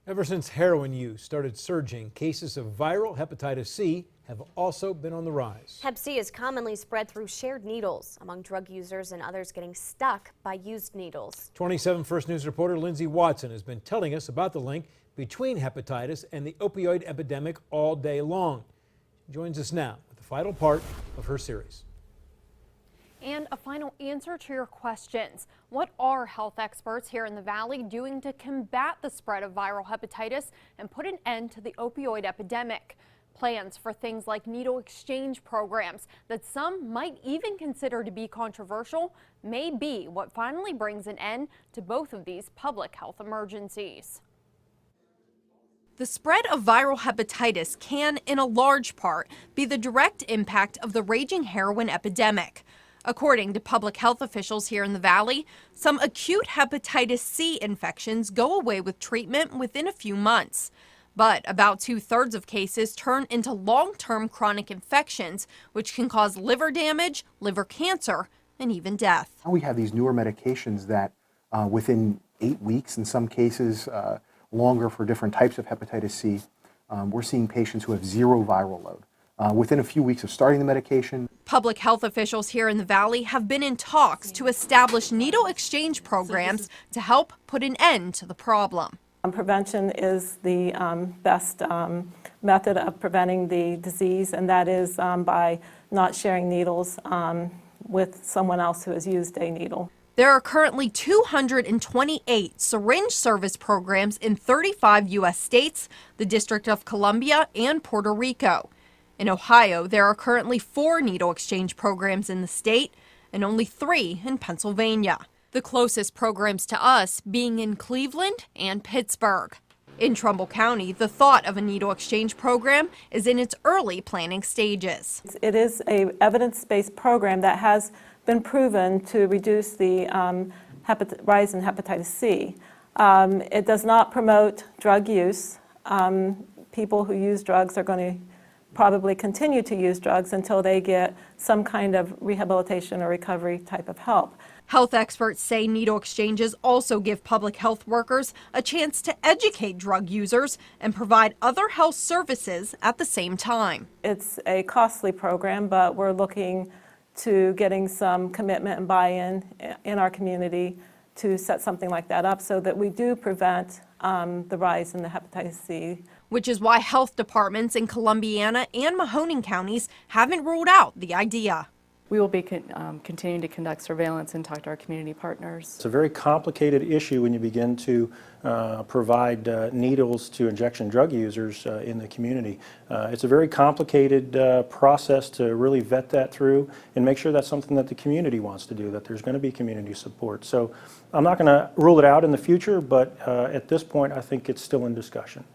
Ever since heroin use started surging, cases of viral hepatitis C have also been on the rise. Hep C is commonly spread through shared needles among drug users and others getting stuck by used needles. 27 First News reporter Lindsay Watson has been telling us about the link between hepatitis and the opioid epidemic all day long. She joins us now with the final part of her series. And a final answer to your questions. What are health experts here in the Valley doing to combat the spread of viral hepatitis and put an end to the opioid epidemic? Plans for things like needle exchange programs that some might even consider to be controversial may be what finally brings an end to both of these public health emergencies. The spread of viral hepatitis can, in a large part, be the direct impact of the raging heroin epidemic. According to public health officials here in the Valley, some acute hepatitis C infections go away with treatment within a few months. But about 2/3 of cases turn into long-term chronic infections, which can cause liver damage, liver cancer, and even death. We have these newer medications that within 8 weeks, in some cases longer for different types of hepatitis C, we're seeing patients who have zero viral load. Within a few weeks of starting the medication. Public health officials here in the Valley have been in talks to establish needle exchange programs to help put an end to the problem. Prevention is the best method of preventing the disease, and that is by not sharing needles with someone else who has used a needle. There are currently 228 syringe service programs in 35 U.S. states, the District of Columbia, and Puerto Rico. In Ohio, there are currently 4 needle exchange programs in the state and only 3 in Pennsylvania. The closest programs to us being in Cleveland and Pittsburgh. In Trumbull County, the thought of a needle exchange program is in its early planning stages. It is an evidence-based program that has been proven to reduce the rise in hepatitis C. It does not promote drug use. People who use drugs are going to probably continue to use drugs until they get some kind of rehabilitation or recovery type of help. Health experts say needle exchanges also give public health workers a chance to educate drug users and provide other health services at the same time. It's a costly program, but we're looking to getting some commitment and buy-in in our community to set something like that up so that we do prevent the rise in the hepatitis C. Which is why health departments in Columbiana and Mahoning counties haven't ruled out the idea. We will be continuing to conduct surveillance and talk to our community partners. It's a very complicated issue when you begin to provide needles to injection drug users in the community. It's a very complicated process to really vet that through and make sure that's something that the community wants to do, that there's going to be community support. So I'm not going to rule it out in the future, but at this point I think it's still in discussion.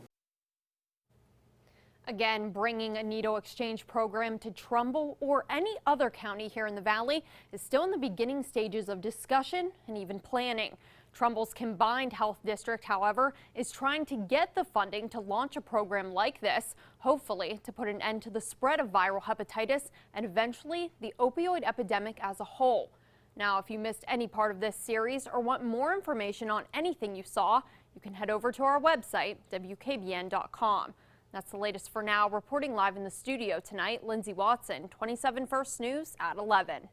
Again, bringing a needle exchange program to Trumbull or any other county here in the Valley is still in the beginning stages of discussion and even planning. Trumbull's combined health district, however, is trying to get the funding to launch a program like this, hopefully to put an end to the spread of viral hepatitis and eventually the opioid epidemic as a whole. Now, if you missed any part of this series or want more information on anything you saw, you can head over to our website, WKBN.com. That's the latest for now. Reporting live in the studio tonight, Lindsay Watson, 27 First News at 11.